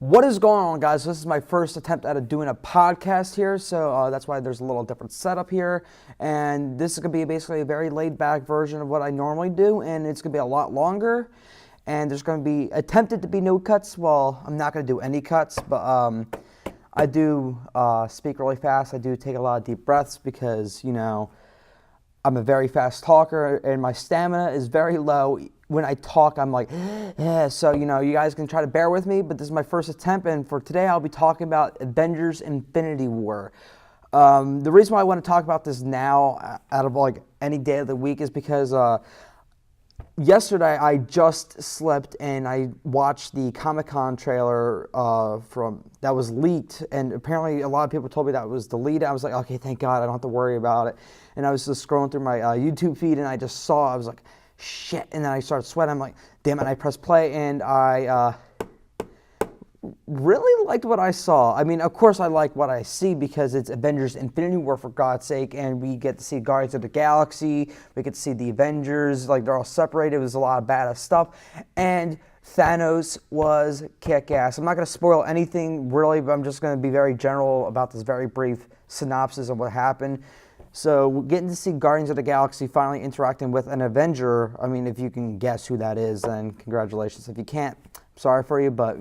What is going on, guys? This is my first attempt at doing a podcast here, so that's why there's a little different setup here. And this is going to be basically a very laid-back version of what I normally do, and it's going to be a lot longer. And there's going to be attempted to be no cuts. Well, I'm not going to do any cuts, but I do speak really fast. I do take a lot of deep breaths because, I'm a very fast talker, and my stamina is very low. When I talk, I'm like, yeah. So, you guys can try to bear with me, but this is my first attempt, and for today, I'll be talking about Avengers Infinity War. The reason why I want to talk about this now, out of any day of the week, is because yesterday I just slept and I watched the Comic-Con trailer that was leaked, and apparently a lot of people told me that was deleted. I was like, okay, thank God, I don't have to worry about it. And I was just scrolling through my YouTube feed, and I just saw, I was like, shit, and then I started sweating. I'm like, damn it, I pressed play, and I really liked what I saw. I mean, of course I like what I see because it's Avengers Infinity War, for God's sake, and we get to see Guardians of the Galaxy, we get to see the Avengers, they're all separated. It was a lot of badass stuff, and Thanos was kick-ass. I'm not going to spoil anything, really, but I'm just going to be very general about this very brief synopsis of what happened. So we're getting to see Guardians of the Galaxy finally interacting with an Avenger. I mean, if you can guess who that is, then congratulations. If you can't, sorry for you, but,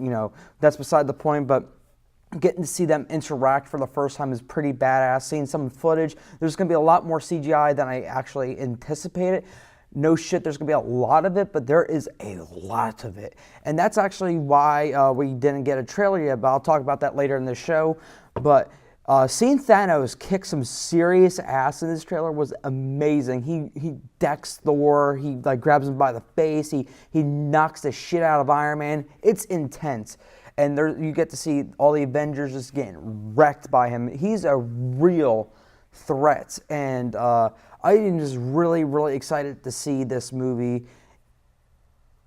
that's beside the point. But getting to see them interact for the first time is pretty badass. Seeing some footage, there's going to be a lot more CGI than I actually anticipated. No shit, there's going to be a lot of it, but there is a lot of it. And that's actually why we didn't get a trailer yet, but I'll talk about that later in the show. But seeing Thanos kick some serious ass in this trailer was amazing. He decks Thor, he grabs him by the face, he knocks the shit out of Iron Man. It's intense. And you get to see all the Avengers just getting wrecked by him. He's a real threat. And I am just really, really excited to see this movie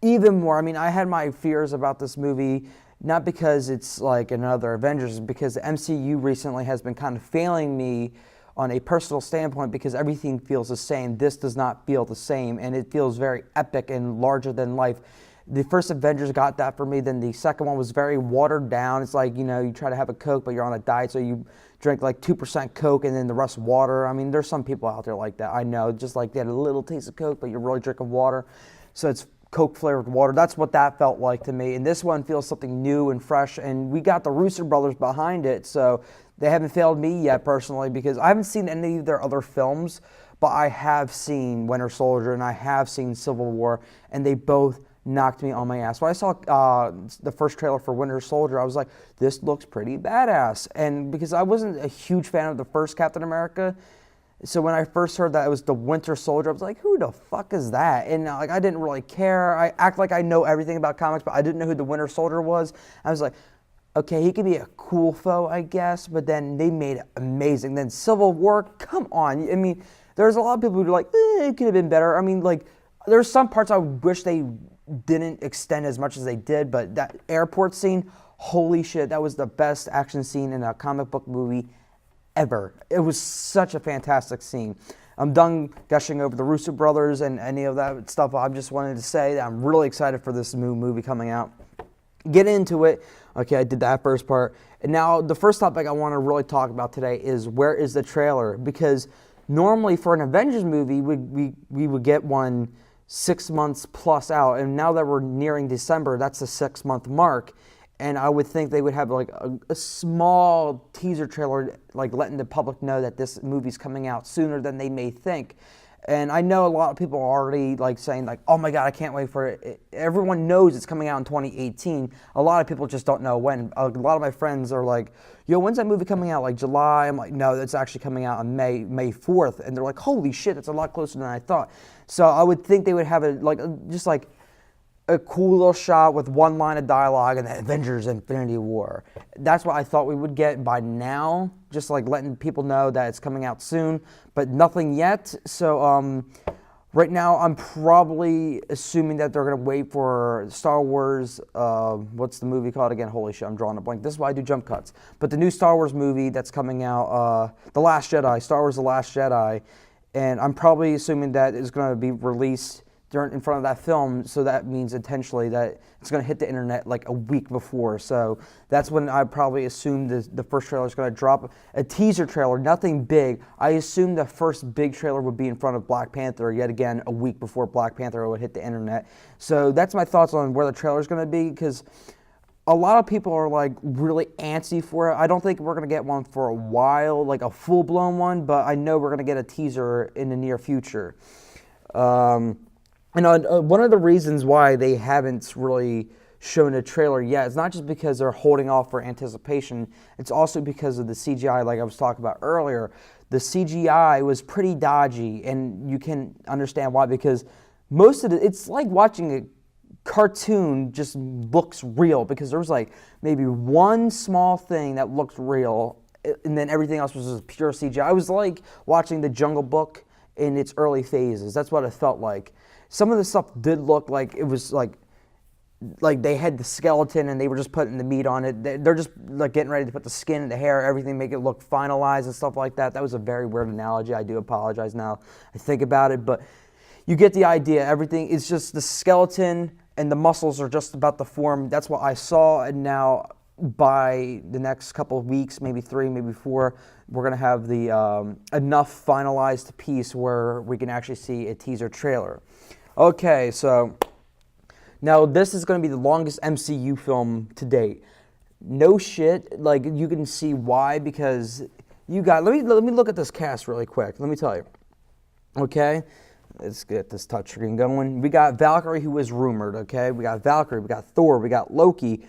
even more. I mean, I had my fears about this movie, not because it's like another Avengers, because the MCU recently has been kind of failing me on a personal standpoint because everything feels the same. This does not feel the same, and it feels very epic and larger than life. The first Avengers got that for me, then the second one was very watered down. It's like, you try to have a Coke, but you're on a diet, so you drink 2% Coke and then the rest water. I mean, there's some people out there like that, I know, just like they had a little taste of Coke, but you're really drinking water. So it's Coke flavored water. That's what that felt like to me. And this one feels something new and fresh. And we got the Russo brothers behind it. So they haven't failed me yet personally because I haven't seen any of their other films, but I have seen Winter Soldier and I have seen Civil War, and they both knocked me on my ass. When I saw the first trailer for Winter Soldier, I was like, this looks pretty badass. And because I wasn't a huge fan of the first Captain America, so when I first heard that it was the Winter Soldier, I was like, who the fuck is that? And I didn't really care. I act like I know everything about comics, but I didn't know who the Winter Soldier was. I was like, okay, he could be a cool foe, I guess, but then they made it amazing. Then Civil War, come on. I mean, there's a lot of people who are like, it could have been better. I mean, there's some parts I wish they didn't extend as much as they did, but that airport scene, holy shit, that was the best action scene in a comic book movie ever. It was such a fantastic scene. I'm done gushing over the Russo brothers and any of that stuff. I just wanted to say that I'm really excited for this new movie coming out. Get into it. Okay, I did that first part. And now the first topic I want to really talk about today is where is the trailer? Because normally for an Avengers movie, we would get one 6 months plus out. And now that we're nearing December, that's the 6-month mark. And I would think they would have a small teaser trailer, letting the public know that this movie's coming out sooner than they may think. And I know a lot of people are already saying oh my God, I can't wait for it. Everyone knows it's coming out in 2018. A lot of people just don't know when. A lot of my friends are like, yo, when's that movie coming out? July? I'm like, no, it's actually coming out on May 4th. And they're like, holy shit, it's a lot closer than I thought. So I would think they would have it just a cool little shot with one line of dialogue and the Avengers Infinity War. That's what I thought we would get by now, just letting people know that it's coming out soon, but nothing yet. So right now I'm probably assuming that they're going to wait for Star Wars, what's the movie called again? Holy shit, I'm drawing a blank. This is why I do jump cuts. But the new Star Wars movie that's coming out, The Last Jedi, Star Wars The Last Jedi, and I'm probably assuming that it's going to be released in front of that film, so that means intentionally that it's going to hit the internet like a week before. So that's when I probably assumed the first trailer is going to drop. A teaser trailer, nothing big. I assumed the first big trailer would be in front of Black Panther, yet again, a week before Black Panther would hit the internet. So that's my thoughts on where the trailer is going to be, because a lot of people are like really antsy for it. I don't think we're going to get one for a while, like a full-blown one, but I know we're going to get a teaser in the near future. One of the reasons why they haven't really shown a trailer yet is not just because they're holding off for anticipation, it's also because of the CGI, like I was talking about earlier. The CGI was pretty dodgy, and you can understand why, because most of it's like watching a cartoon just looks real, because there was like maybe one small thing that looked real, and then everything else was just pure CGI. I was like watching The Jungle Book in its early phases. That's what it felt like. Some of the stuff did look like it was like they had the skeleton and they were just putting the meat on it. They're just like getting ready to put the skin and the hair, everything, make it look finalized and stuff like that. That was a very weird analogy. I do apologize now I think about it, but you get the idea. Everything is just the skeleton and the muscles are just about to form. That's what I saw, and now by the next couple of weeks, maybe 3, maybe 4, we're going to have the enough finalized piece where we can actually see a teaser trailer. Okay, so now this is going to be the longest MCU film to date. No shit, like you can see why, because you got, let me look at this cast really quick. Let me tell you. Okay, let's get this touchscreen going. We got Valkyrie, who was rumored. Okay, we got Valkyrie, we got Thor, we got Loki.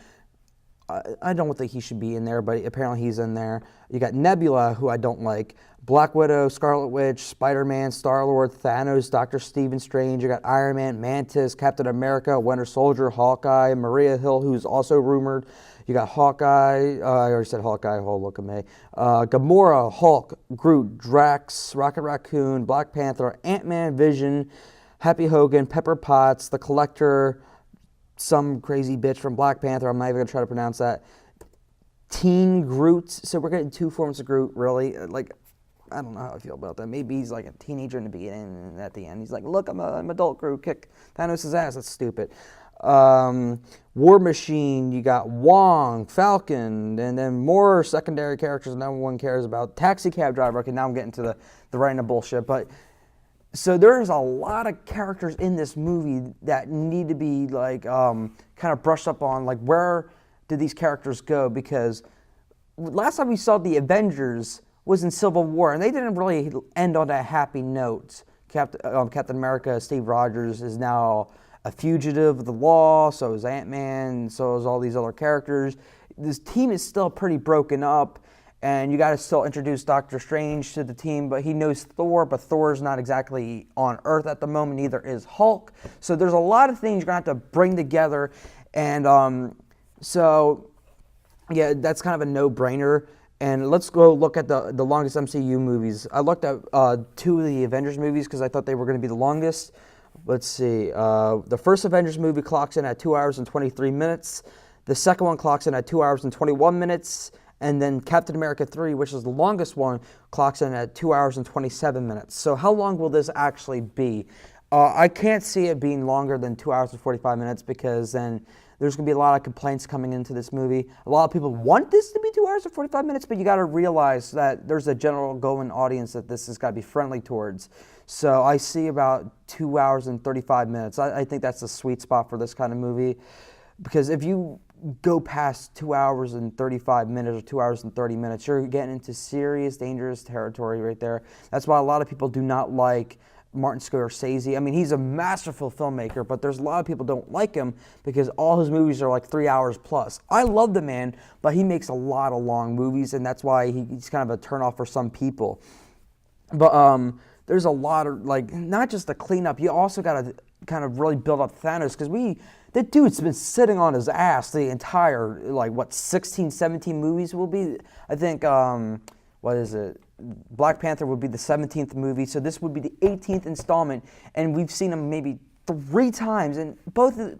I don't think he should be in there, but apparently he's in there. You got Nebula, who I don't like. Black Widow, Scarlet Witch, Spider-Man, Star-Lord, Thanos, Dr. Stephen Strange. You got Iron Man, Mantis, Captain America, Winter Soldier, Hawkeye, Maria Hill, who's also rumored. You got Hawkeye. I already said Hawkeye. Oh, look at me. Gamora, Hulk, Groot, Drax, Rocket Raccoon, Black Panther, Ant-Man, Vision, Happy Hogan, Pepper Potts, the Collector, some crazy bitch from Black Panther. I'm not even going to try to pronounce that. Teen Groot. So we're getting 2 forms of Groot, really. Like, I don't know how I feel about that. Maybe he's like a teenager in the beginning, and at the end he's like, look, I'm adult Groot. Kick Thanos' ass. That's stupid. War Machine. You got Wong, Falcon, and then more secondary characters no one cares about. Taxi cab driver. Okay, now I'm getting to the random bullshit. But so there's a lot of characters in this movie that need to be like kind of brushed up on. Like, where did these characters go? Because last time we saw the Avengers was in Civil War, and they didn't really end on a happy note. Captain America, Steve Rogers, is now a fugitive of the law, so is Ant-Man, so is all these other characters. This team is still pretty broken up, and you got to still introduce Doctor Strange to the team, but he knows Thor, but Thor's not exactly on Earth at the moment, neither is Hulk. So there's a lot of things you're going to have to bring together, and so, yeah, that's kind of a no-brainer. And let's go look at the longest MCU movies. I looked at 2 of the Avengers movies because I thought they were going to be the longest. Let's see. The first Avengers movie clocks in at 2 hours and 23 minutes. The second one clocks in at 2 hours and 21 minutes. And then Captain America 3, which is the longest one, clocks in at 2 hours and 27 minutes. So how long will this actually be? I can't see it being longer than 2 hours and 45 minutes, because then there's going to be a lot of complaints coming into this movie. A lot of people want this to be 2 hours and 45 minutes, but you got to realize that there's a general going audience that this has got to be friendly towards. So I see about 2 hours and 35 minutes. I think that's the sweet spot for this kind of movie, because if you go past 2 hours and 35 minutes or 2 hours and 30 minutes, you're getting into serious, dangerous territory right there. That's why a lot of people do not like Martin Scorsese. I mean, he's a masterful filmmaker, but there's a lot of people don't like him because all his movies are like 3 hours plus. I love the man, but he makes a lot of long movies, and that's why he's kind of a turnoff for some people. But there's a lot of, like, not just the cleanup, you also got to kind of really build up Thanos, because that dude's been sitting on his ass the entire, 16, 17 movies will be. I think, what is it? Black Panther would be the 17th movie, so this would be the 18th installment, and we've seen him maybe 3 times, and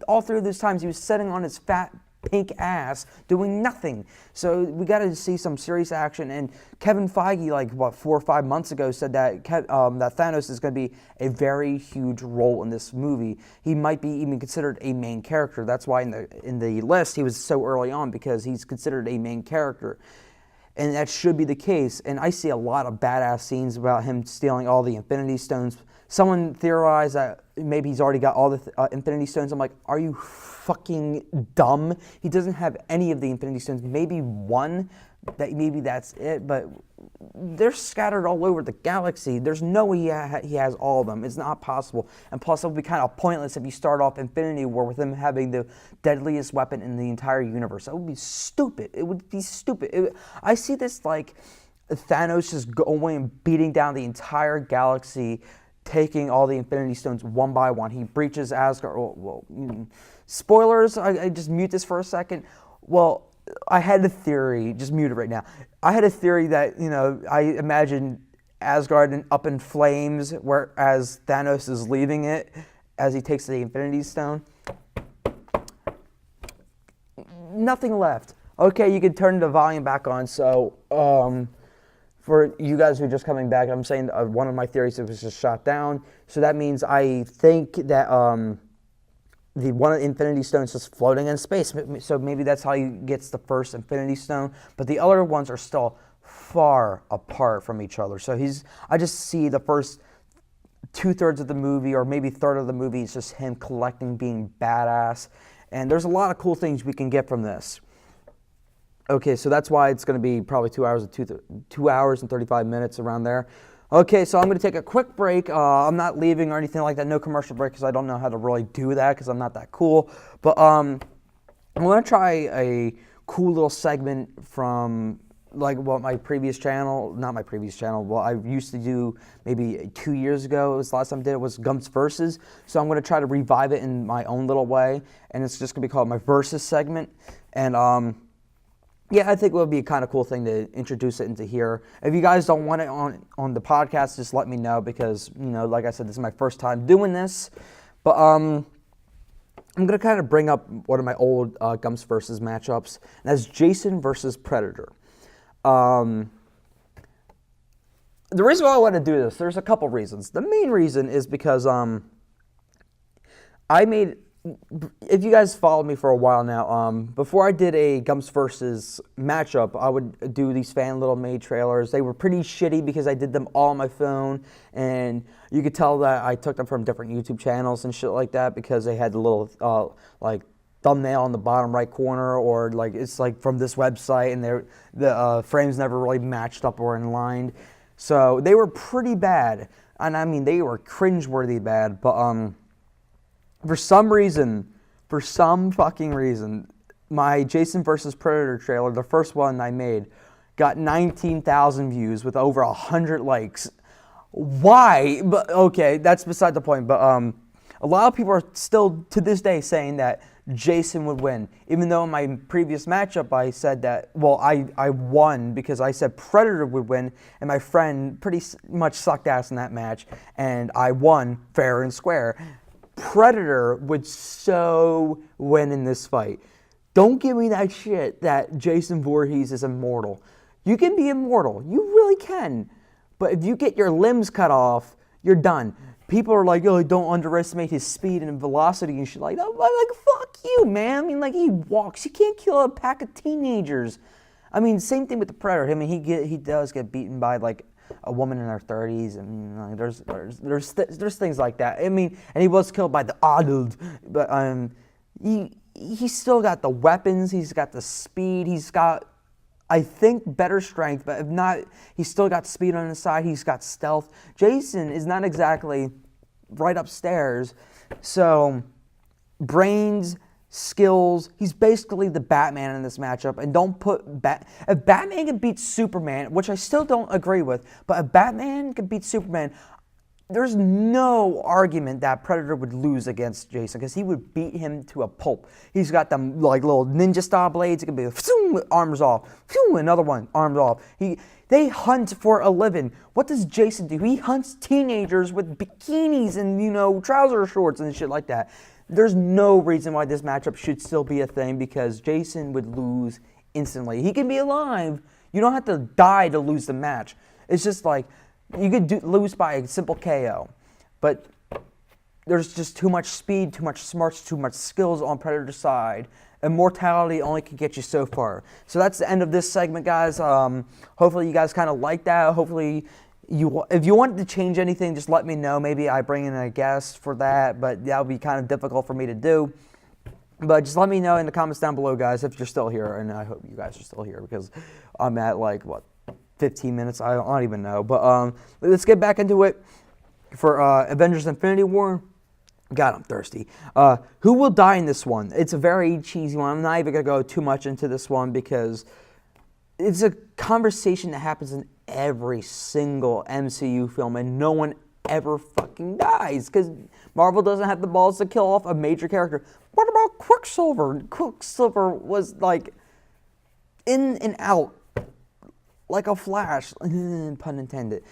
all 3 of those times he was sitting on his fat pink ass doing nothing. So we got to see some serious action. And Kevin Feige, like, 4 or 5 months ago, said that that Thanos is going to be a very huge role in this movie. He might be even considered a main character. That's why in the list he was so early on, because he's considered a main character. And that should be the case. And I see a lot of badass scenes about him stealing all the Infinity Stones. Someone theorized that maybe he's already got all the Infinity Stones. I'm like, are you fucking dumb? He doesn't have any of the Infinity Stones. Maybe one. Maybe that's it. But they're scattered all over the galaxy. There's no way he has all of them. It's not possible. And plus, it would be kind of pointless if you start off Infinity War with him having the deadliest weapon in the entire universe. That would be stupid. It would be stupid. I see this like Thanos just going and beating down the entire galaxy, taking all the Infinity Stones one by one. He breaches Asgard. Spoilers. I just mute this for a second. Well, I had a theory, just mute it right now. I had a theory that, I imagine Asgard up in flames, whereas Thanos is leaving it as he takes the Infinity Stone. Nothing left. Okay, you can turn the volume back on. So, for you guys who are just coming back, I'm saying one of my theories was just shot down. So that means I think that the one of the Infinity Stones is just floating in space. So maybe that's how he gets the first Infinity Stone. But the other ones are still far apart from each other. So I just see the first 2/3 of the movie, or maybe third of the movie, is just him collecting, being badass. And there's a lot of cool things we can get from this. Okay, so that's why it's going to be probably 2 hours and 35 minutes, around there. Okay, so I'm going to take a quick break. I'm not leaving or anything like that. No commercial break, because I don't know how to really do that, because I'm not that cool. But I'm going to try a cool little segment from my previous channel. Not my previous channel. Well, I used to do maybe 2 years ago. It was the last time I did it was Gump's Versus. So I'm going to try to revive it in my own little way. And it's just going to be called my Versus segment. And yeah, I think it would be a kind of cool thing to introduce it into here. If you guys don't want it on the podcast, just let me know, because, like I said, this is my first time doing this. But I'm going to kind of bring up one of my old Gumps versus matchups, and that's Jason versus Predator. The reason why I want to do this, there's a couple reasons. The main reason is because if you guys followed me for a while now, before I did a Gumps versus matchup, I would do these fan little made trailers. They were pretty shitty because I did them all on my phone, and you could tell that I took them from different YouTube channels and shit like that, because they had the little thumbnail in the bottom right corner, or it's from this website, and the frames never really matched up or in line. So they were pretty bad, and I mean they were cringeworthy bad, but for some fucking reason, my Jason vs. Predator trailer, the first one I made, got 19,000 views with over 100 likes. Why? But okay, that's beside the point. But a lot of people are still to this day saying that Jason would win, even though in my previous matchup I said that, I won because I said Predator would win, and my friend pretty much sucked ass in that match, and I won fair and square. Predator would so win in this fight. Don't give me that shit that Jason Voorhees is immortal. You can be immortal. You really can. But if you get your limbs cut off, you're done. People are like, oh, don't underestimate his speed and velocity and shit like that. I'm like, fuck you, man. I mean, he walks. You can't kill a pack of teenagers. I mean, same thing with the Predator. I mean, he does get beaten by, a woman in her 30s, and there's things like that. I mean, and he was killed by the Adult, but he's still got the weapons, he's got the speed, he's got, I think, better strength, but if not, he's still got speed on his side, he's got stealth. Jason is not exactly right upstairs, so brains, skills, he's basically the Batman in this matchup. And don't put if Batman can beat Superman, which I still don't agree with, but if Batman can beat Superman, there's no argument that Predator would lose against Jason, because he would beat him to a pulp. He's got them little ninja style blades. It can be arms off, another one, arms off. They hunt for a living. What does Jason do? He hunts teenagers with bikinis and trouser shorts and shit like that. there's no reason why this matchup should still be a thing because Jason would lose instantly. He can be alive. You don't have to die to lose the match. It's just like you could lose by a simple KO. But there's just too much speed, too much smarts, too much skills on Predator's side. Immortality only can get you so far. So that's the end of this segment, guys. Hopefully you guys kind of like that. Hopefully, if you wanted to change anything, just let me know. Maybe I bring in a guest for that, but that would be kind of difficult for me to do. But just let me know in the comments down below, guys, if you're still here. And I hope you guys are still here because I'm at 15 minutes? I don't even know. But let's get back into it for Avengers Infinity War. God, I'm thirsty. Who will die in this one? It's a very cheesy one. I'm not even going to go too much into this one because it's a conversation that happens in every single MCU film, and no one ever fucking dies because Marvel doesn't have the balls to kill off a major character. What about Quicksilver? Quicksilver was in and out like a flash, pun intended.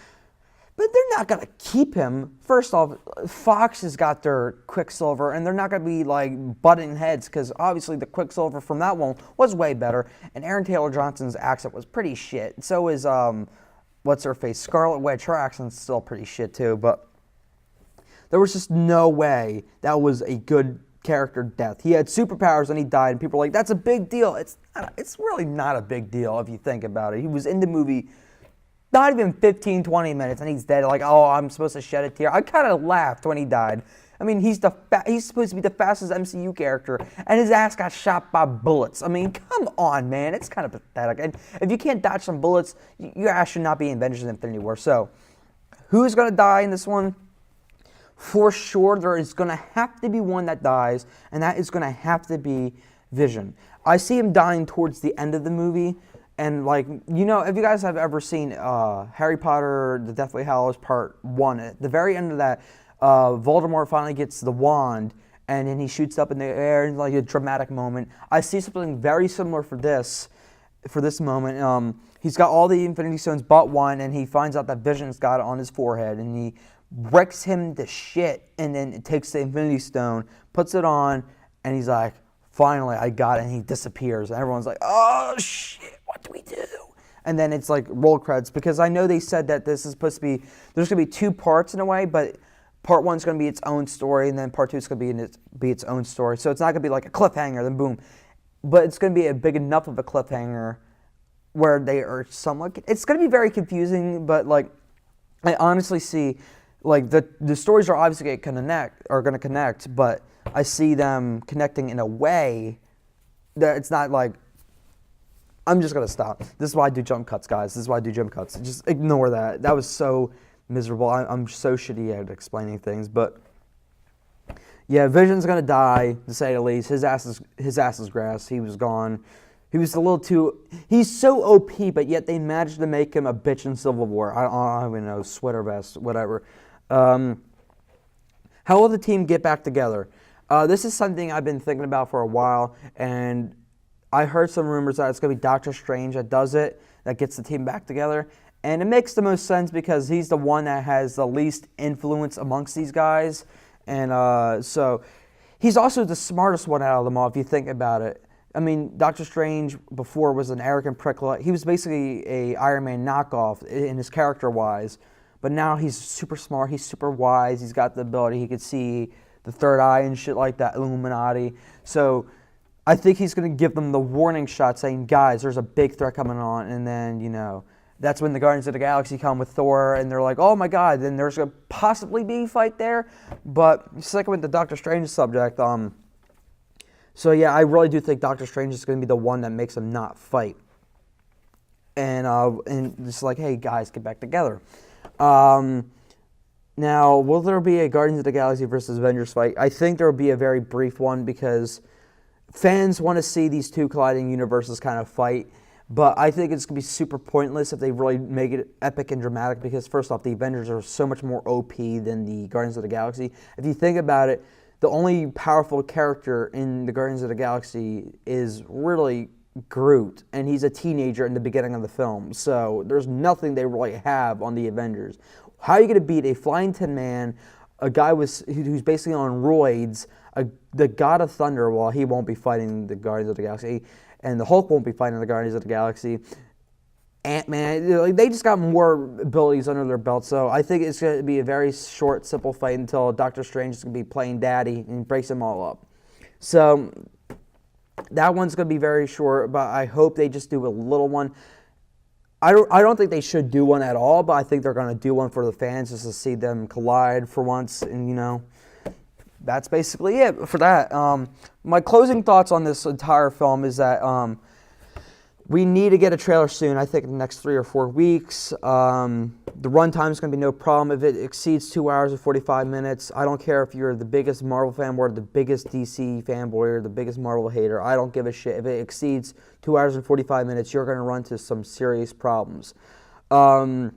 But they're not going to keep him. First off, Fox has got their Quicksilver, and they're not going to be butting heads because obviously the Quicksilver from that one was way better, and Aaron Taylor Johnson's accent was pretty shit. So is what's her face, Scarlet Witch. Her accent's still pretty shit too. But there was just no way that was a good character death. He had superpowers and he died, and people were like, "That's a big deal." It's really not a big deal if you think about it. He was in the movie not even 15, 20 minutes, and he's dead. Oh, I'm supposed to shed a tear. I kind of laughed when he died. I mean, he's supposed to be the fastest MCU character, and his ass got shot by bullets. I mean, come on, man. It's kind of pathetic. And if you can't dodge some bullets, your ass should not be in Avengers Infinity War. So, who's going to die in this one? For sure, there is going to have to be one that dies, and that is going to have to be Vision. I see him dying towards the end of the movie. And if you guys have ever seen Harry Potter, The Deathly Hallows Part 1, at the very end of that, Voldemort finally gets the wand, and then he shoots up in the air in a dramatic moment. I see something very similar for this moment. He's got all the Infinity Stones but one, and he finds out that Vision's got it on his forehead, and he wrecks him to shit, and then it takes the Infinity Stone, puts it on, and he's like, "Finally, I got it," and he disappears. And everyone's like, "Oh, shit, what do we do?" And then it's roll credits, because I know they said that this is supposed to be, there's going to be two parts in a way, but part one's going to be its own story, and then part two is going to be its own story. So it's not going to be like a cliffhanger, then boom. But it's going to be a big enough of a cliffhanger where they are somewhat, it's going to be very confusing, but I honestly see, the stories are obviously going to connect, but I see them connecting in a way that it's not I'm just going to stop. This is why I do jump cuts, guys. This is why I do jump cuts. Just ignore that. That was so miserable. I'm so shitty at explaining things. But, yeah, Vision's going to die, to say the least. His ass is grass. He was gone. He was a little too... He's so OP, but yet they managed to make him a bitch in Civil War. I don't even know, sweater vest, whatever. How will the team get back together? This is something I've been thinking about for a while, and I heard some rumors that it's going to be Doctor Strange that does it, that gets the team back together. And it makes the most sense because he's the one that has the least influence amongst these guys. And so he's also the smartest one out of them all, if you think about it. I mean, Doctor Strange before was an arrogant prickler. He was basically a Iron Man knockoff in his character-wise. But now he's super smart. He's super wise. He's got the ability. He could see the third eye and shit like that, Illuminati. So I think he's going to give them the warning shot saying, "Guys, there's a big threat coming on." And then, that's when the Guardians of the Galaxy come with Thor, and they're like, "Oh my God," then there's going to possibly be a fight there. But second with the Doctor Strange subject, so yeah, I really do think Doctor Strange is going to be the one that makes them not fight. And just hey, guys, get back together. Now, will there be a Guardians of the Galaxy versus Avengers fight? I think there will be a very brief one because fans want to see these two colliding universes kind of fight, but I think it's going to be super pointless if they really make it epic and dramatic because, first off, the Avengers are so much more OP than the Guardians of the Galaxy. If you think about it, the only powerful character in the Guardians of the Galaxy is really Groot, and he's a teenager in the beginning of the film, so there's nothing they really have on the Avengers. How are you going to beat a flying tin man, a guy who's basically on roids, the God of Thunder, well, he won't be fighting the Guardians of the Galaxy, and the Hulk won't be fighting the Guardians of the Galaxy. Ant-Man, they just got more abilities under their belt, so I think it's going to be a very short, simple fight until Doctor Strange is going to be playing daddy and breaks them all up. So that one's going to be very short, but I hope they just do a little one. I don't think they should do one at all, but I think they're going to do one for the fans just to see them collide for once, and that's basically it for that. My closing thoughts on this entire film is that we need to get a trailer soon. I think in the next 3 or 4 weeks. The runtime is going to be no problem. If it exceeds 2 hours and 45 minutes, I don't care if you're the biggest Marvel fanboy or the biggest DC fanboy or the biggest Marvel hater. I don't give a shit. If it exceeds 2 hours and 45 minutes, you're going to run into some serious problems. Yeah,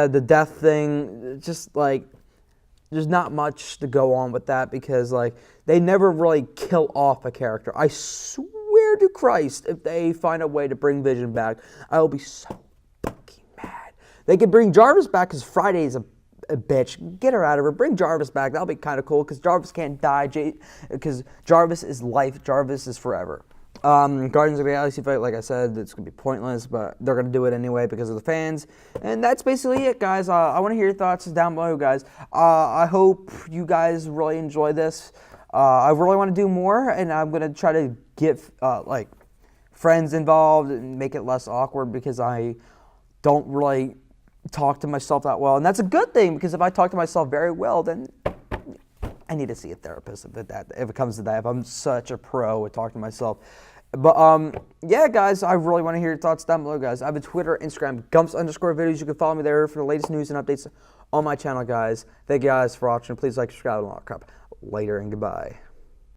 the death thing, just like, there's not much to go on with that because like they never really kill off a character. I swear to Christ, if they find a way to bring Vision back, I will be so fucking mad. They could bring Jarvis back because Friday's a bitch. Get her out of her. Bring Jarvis back. That'll be kind of cool because Jarvis can't die. Because Jarvis is life. Jarvis is forever. Guardians of the Galaxy fight, like I said, it's going to be pointless, but they're going to do it anyway because of the fans. And that's basically it, guys. I want to hear your thoughts down below, guys. I hope you guys really enjoy this. I really want to do more, and I'm going to try to get like friends involved and make it less awkward because I don't really talk to myself that well. And that's a good thing because if I talk to myself very well, then I need to see a therapist if it comes to that. If I'm such a pro at talking to myself. But yeah, guys, I really want to hear your thoughts down below, guys. I have a Twitter, Instagram, Gumps_videos. You can follow me there for the latest news and updates on my channel, guys. Thank you guys for watching. Please like, subscribe, and all that crap. Later and goodbye.